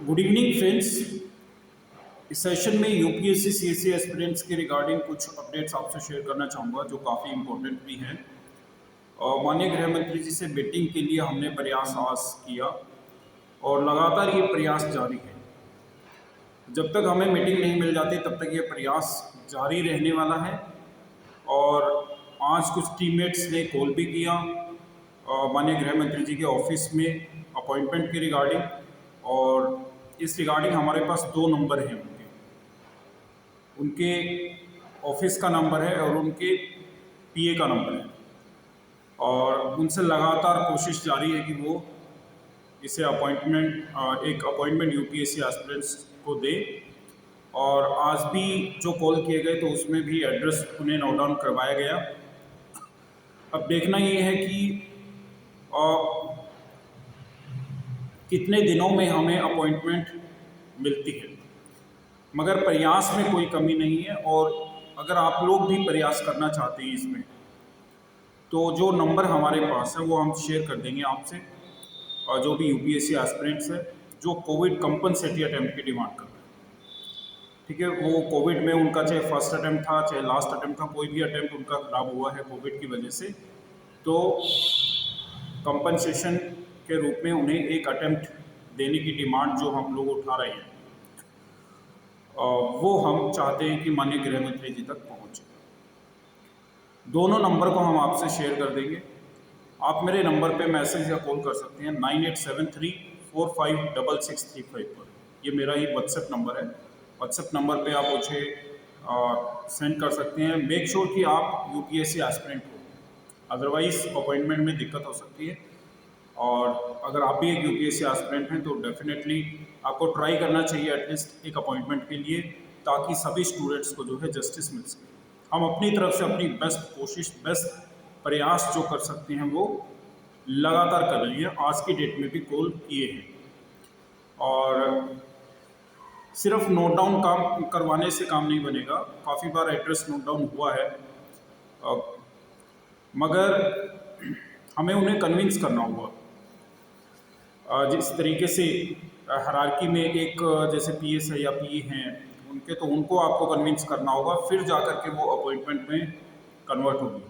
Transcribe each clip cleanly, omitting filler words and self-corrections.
Good evening friends. इस session में UPSC CSC aspirants के रिगार्डिंग कुछ अपडेट्स आपसे शेयर करना चाहूँगा जो काफ़ी इम्पोर्टेंट भी हैं। माननीय गृह मंत्री जी से मीटिंग के लिए हमने प्रयास आज किया और लगातार ये प्रयास जारी है। जब तक हमें मीटिंग नहीं मिल जाती तब तक ये प्रयास जारी रहने वाला है। और आज कुछ टीममेट्स ने कॉल भी किया माननीय गृह मंत्री जी के ऑफिस में अपॉइंटमेंट के रिगार्डिंग, और इस रिगार्डिंग हमारे पास 2 नंबर हैं उनके ऑफिस का नंबर है और उनके पीए का नंबर है, और उनसे लगातार कोशिश जारी है कि वो इसे एक अपॉइंटमेंट यूपीएससी एस्पिरेंट्स को दे। और आज भी जो कॉल किए गए तो उसमें भी एड्रेस उन्हें नोट डाउन करवाया गया। अब देखना ये है कि कितने दिनों में हमें अपॉइंटमेंट मिलती है, मगर प्रयास में कोई कमी नहीं है। और अगर आप लोग भी प्रयास करना चाहते हैं इसमें, तो जो नंबर हमारे पास है वो हम शेयर कर देंगे आपसे। और जो भी यूपीएससी एस्पिरेंट्स है जो कोविड कंपनसेटरी अटैम्प्ट की डिमांड कर रहे हैं, ठीक है, वो कोविड में उनका चाहे फर्स्ट अटैम्प्ट था चाहे लास्ट अटैम्प्ट था, कोई भी अटैम्प्ट उनका खराब हुआ है कोविड की वजह से, तो कंपनसेशन के रूप में उन्हें एक अटैम्प्ट देने की डिमांड जो हम लोग उठा रहे हैं, वो हम चाहते हैं कि माननीय गृह मंत्री जी तक पहुंचे। दोनों नंबर को हम आपसे शेयर कर देंगे। आप मेरे नंबर पे मैसेज या कॉल कर सकते हैं 9873456635 पर। ये मेरा ही व्हाट्सएप नंबर है। व्हाट्सएप नंबर पे आप मुझे सेंड कर सकते हैं। मेक श्योर कि आप यूपीएससी एस्पिरेंट हो, अदरवाइज अपॉइंटमेंट में दिक्कत हो सकती है। और अगर आप भी एक यूपीएससी एस्पिरेंट हैं तो डेफिनेटली आपको ट्राई करना चाहिए एटलीस्ट एक अपॉइंटमेंट के लिए, ताकि सभी स्टूडेंट्स को जो है जस्टिस मिल सके। हम अपनी तरफ से अपनी बेस्ट कोशिश, बेस्ट प्रयास जो कर सकते हैं वो लगातार कर रही है। आज की डेट में भी कॉल किए हैं, और सिर्फ नोट डाउन काम करवाने से काम नहीं बनेगा। काफ़ी बार एड्रेस नोट डाउन हुआ है, मगर हमें उन्हें कन्विंस करना होगा। जिस तरीके से हायरार्की में एक जैसे पीएस है या पीए हैं उनके, तो उनको आपको कन्विंस करना होगा, फिर जाकर के वो अपॉइंटमेंट में कन्वर्ट होगी।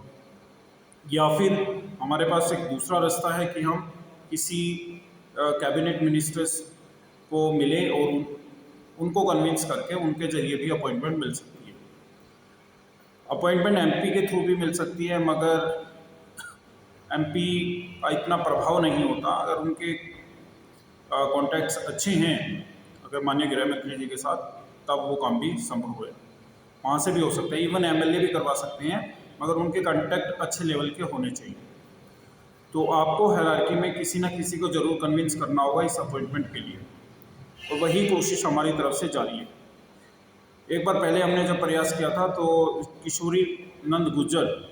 या फिर हमारे पास एक दूसरा रास्ता है कि हम किसी कैबिनेट मिनिस्टर्स को मिले और उनको कन्विंस करके उनके जरिए भी अपॉइंटमेंट मिल सकती है। अपॉइंटमेंट एमपी के थ्रू भी मिल सकती है, मगर एमपी का इतना प्रभाव नहीं होता। अगर उनके कॉन्टैक्ट्स अच्छे हैं अगर माननीय गृह मंत्री जी के साथ, तब वो काम भी संभव है। वहाँ से भी हो सकता है, इवन एमएलए भी करवा सकते हैं, मगर उनके कॉन्टैक्ट अच्छे लेवल के होने चाहिए। तो आपको हायरार्की में किसी न किसी को ज़रूर कन्विंस करना होगा इस अपॉइंटमेंट के लिए, और वही कोशिश हमारी तरफ से जारी है। एक बार पहले हमने जब प्रयास किया था तो किशोरी नंद गुज्जर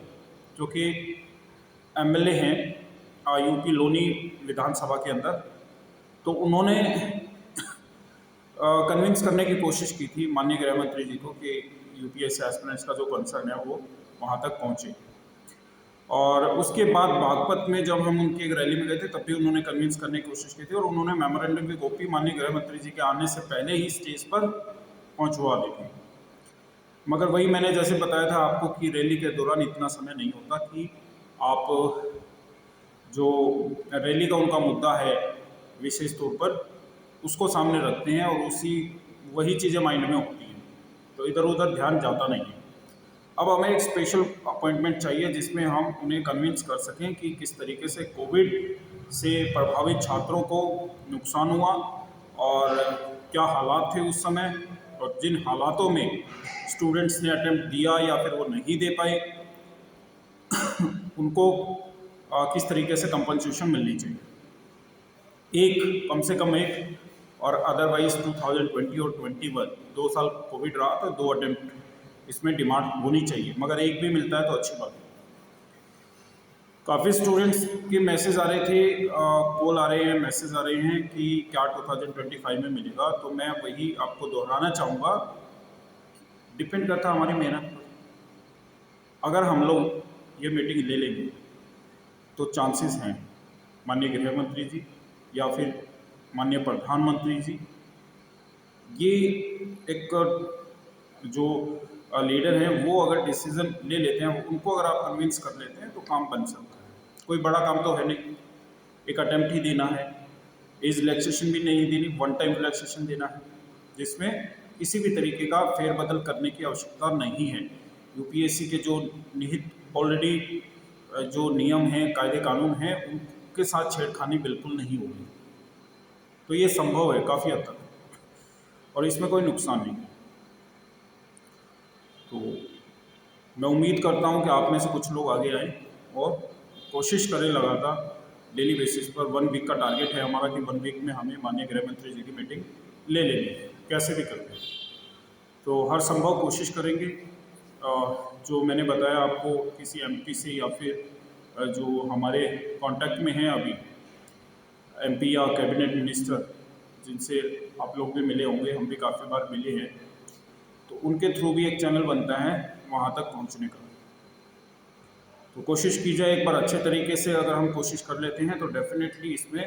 जो कि एमएलए हैं यूपी लोनी विधानसभा के अंदर, तो उन्होंने कन्विंस करने की कोशिश की थी माननीय गृह मंत्री जी को कि यूपीएससी एस्पिरेंट्स का जो कंसर्न है वो वहाँ तक पहुँचे। और उसके बाद बागपत में जब हम उनकी एक रैली में गए थे तब भी उन्होंने कन्विंस करने की कोशिश की थी, और उन्होंने मेमोरेंडम की कॉपी माननीय गृह मंत्री जी के आने से पहले ही स्टेज पर पहुँचवा दी थी। मगर वही मैंने जैसे बताया था आपको कि रैली के दौरान इतना समय नहीं होता कि आप जो रैली का उनका मुद्दा है विशेष तौर पर उसको सामने रखते हैं, और वही चीज़ें माइंड में होती हैं, तो इधर उधर ध्यान जाता नहीं है। अब हमें एक स्पेशल अपॉइंटमेंट चाहिए जिसमें हम उन्हें कन्विंस कर सकें कि किस तरीके से कोविड से प्रभावित छात्रों को नुकसान हुआ और क्या हालात थे उस समय, और जिन हालातों में स्टूडेंट्स ने अटेम्प्ट दिया या फिर वो नहीं दे पाए उनको किस तरीके से कंपनसेशन मिलनी चाहिए। एक कम से कम एक, और अदरवाइज 2020 और 21 2 साल कोविड रहा तो 2 अटेम्प्ट इसमें डिमांड होनी चाहिए, मगर एक भी मिलता है तो अच्छी बात है। काफ़ी स्टूडेंट्स के मैसेज आ रहे थे, कॉल आ रहे हैं, मैसेज आ रहे हैं कि क्या 2025 में मिलेगा, तो मैं वही आपको दोहराना चाहूँगा, डिपेंड करता है हमारी मेहनत पर। अगर हम लोग ये मीटिंग ले लेंगे तो चांसेस हैं माननीय गृह मंत्री जी या फिर माननीय प्रधानमंत्री जी ये एक जो लीडर हैं वो अगर डिसीजन ले लेते हैं, उनको अगर आप कन्विंस कर लेते हैं तो काम बन सकता है। कोई बड़ा काम तो है नहीं, एक अटेम्प्ट ही देना है, एज रिलैक्सेशन भी नहीं देनी, वन टाइम रिलैक्सेशन देना है, जिसमें किसी भी तरीके का फेरबदल करने की आवश्यकता नहीं है। यूपीएससी के जो निहित ऑलरेडी जो नियम हैं, कायदे कानून हैं, उनके साथ छेड़खानी बिल्कुल नहीं होगी। तो ये संभव है काफ़ी हद तक और इसमें कोई नुकसान नहीं है। तो मैं उम्मीद करता हूँ कि आप में से कुछ लोग आगे आएँ और कोशिश करें लगातार डेली बेसिस पर। 1 वीक का टारगेट है हमारा कि 1 वीक में हमें माननीय गृह मंत्री जी की मीटिंग ले लेनी है, कैसे भी करके। तो हर संभव कोशिश करेंगे। जो मैंने बताया आपको किसी एमपी से या फिर जो हमारे कांटेक्ट में हैं अभी एमपी या कैबिनेट मिनिस्टर, जिनसे आप लोग भी मिले होंगे, हम भी काफ़ी बार मिले हैं, तो उनके थ्रू भी एक चैनल बनता है वहाँ तक पहुँचने का। तो कोशिश की जाए एक बार अच्छे तरीके से, अगर हम कोशिश कर लेते हैं तो डेफिनेटली इसमें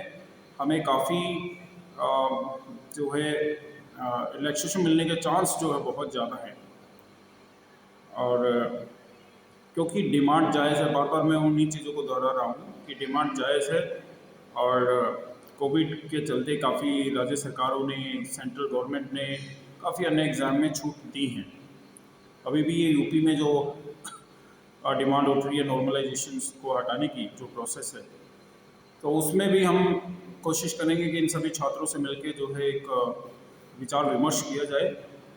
हमें काफ़ी जो है रिलैक्सेशन मिलने के चांस जो है बहुत ज़्यादा है। और क्योंकि डिमांड जायज़ है, बार बार मैं उन्हीं चीज़ों को दोहरा रहा हूँ कि डिमांड जायज़ है। और कोविड के चलते काफ़ी राज्य सरकारों ने, सेंट्रल गवर्नमेंट ने काफ़ी अन्य एग्ज़ाम में छूट दी हैं। अभी भी ये यूपी में जो डिमांड उठ रही है नॉर्मलाइजेशन को हटाने की जो प्रोसेस है, तो उसमें भी हम कोशिश करेंगे कि इन सभी छात्रों से मिलकर जो है एक विचार विमर्श किया जाए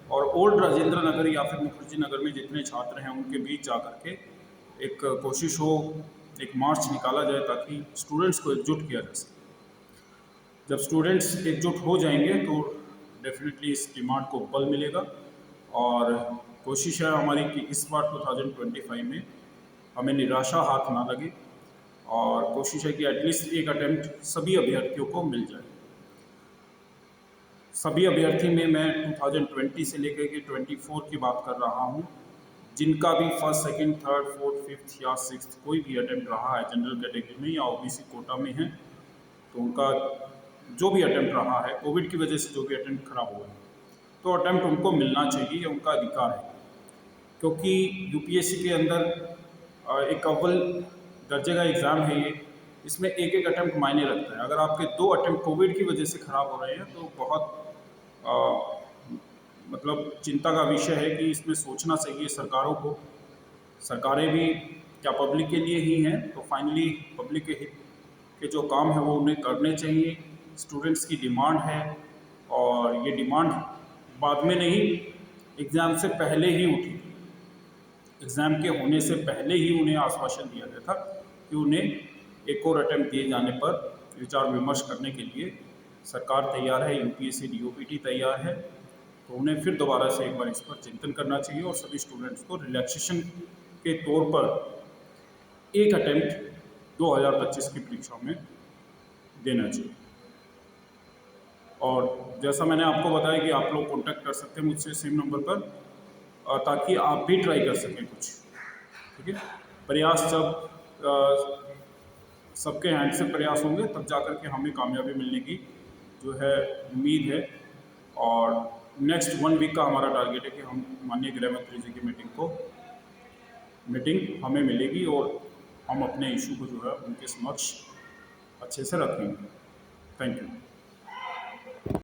और ओल्ड राजेंद्र नगर या फिर मुखर्जी नगर में जितने छात्र हैं उनके बीच जा कर के एक कोशिश हो, एक मार्च निकाला जाए ताकि स्टूडेंट्स को एकजुट किया जा सके। जब स्टूडेंट्स एकजुट हो जाएंगे तो डेफिनेटली इस डिमांड को बल मिलेगा। और कोशिश है हमारी कि इस बार 2025 में हमें निराशा हाथ ना लगे और कोशिश है कि एटलीस्ट एक अटेम्प्ट सभी अभ्यर्थियों को मिल जाए। सभी अभ्यर्थी में मैं 2020 से लेकर के 24 की बात कर रहा हूँ, जिनका भी first, second, third, fourth, fifth या सिक्स्थ कोई भी अटेम्प्ट रहा है जनरल कैटेगरी में या ओबीसी कोटा में है, तो उनका जो भी अटेम्प्ट रहा है, कोविड की वजह से जो भी अटेम्प्ट खराब हुआ है, तो अटेम्प्ट उनको मिलना चाहिए, ये उनका अधिकार है। क्योंकि यूपीएससी के अंदर एक अव्वल दर्जे का एग्ज़ाम है ये, इसमें एक एक अटेम्प्ट मायने रखता है। अगर आपके 2 अटेम्प्ट कोविड की वजह से ख़राब हो रहे हैं तो बहुत मतलब चिंता का विषय है कि इसमें सोचना चाहिए सरकारों को। सरकारें भी क्या पब्लिक के लिए ही हैं, तो फाइनली पब्लिक के हित के जो काम है वो उन्हें करने चाहिए। स्टूडेंट्स की डिमांड है और ये डिमांड बाद में नहीं, एग्ज़ाम से पहले ही उठी। एग्ज़ाम के होने से पहले ही उन्हें आश्वासन दिया गया था कि उन्हें एक और अटेम्प्ट दिए जाने पर विचार विमर्श करने के लिए सरकार तैयार है, यूपीएससी डीओपीटी तैयार है। तो उन्हें फिर दोबारा से एक बार इस पर चिंतन करना चाहिए और सभी स्टूडेंट्स को रिलैक्सेशन के तौर पर एक अटेम्प्ट 2025 की परीक्षा में देना चाहिए। और जैसा मैंने आपको बताया कि आप लोग कॉन्टैक्ट कर सकते हैं मुझसे सेम नंबर पर, ताकि आप भी ट्राई कर सकें कुछ। ठीक है, प्रयास जब सबके हैंड से प्रयास होंगे तब जा कर के हमें कामयाबी मिलने की जो है उम्मीद है। और नेक्स्ट 1 वीक का हमारा टारगेट है कि हम माननीय गृह मंत्री जी की मीटिंग हमें मिलेगी और हम अपने इशू को जो है उनके समक्ष अच्छे से रखेंगे। Thank you.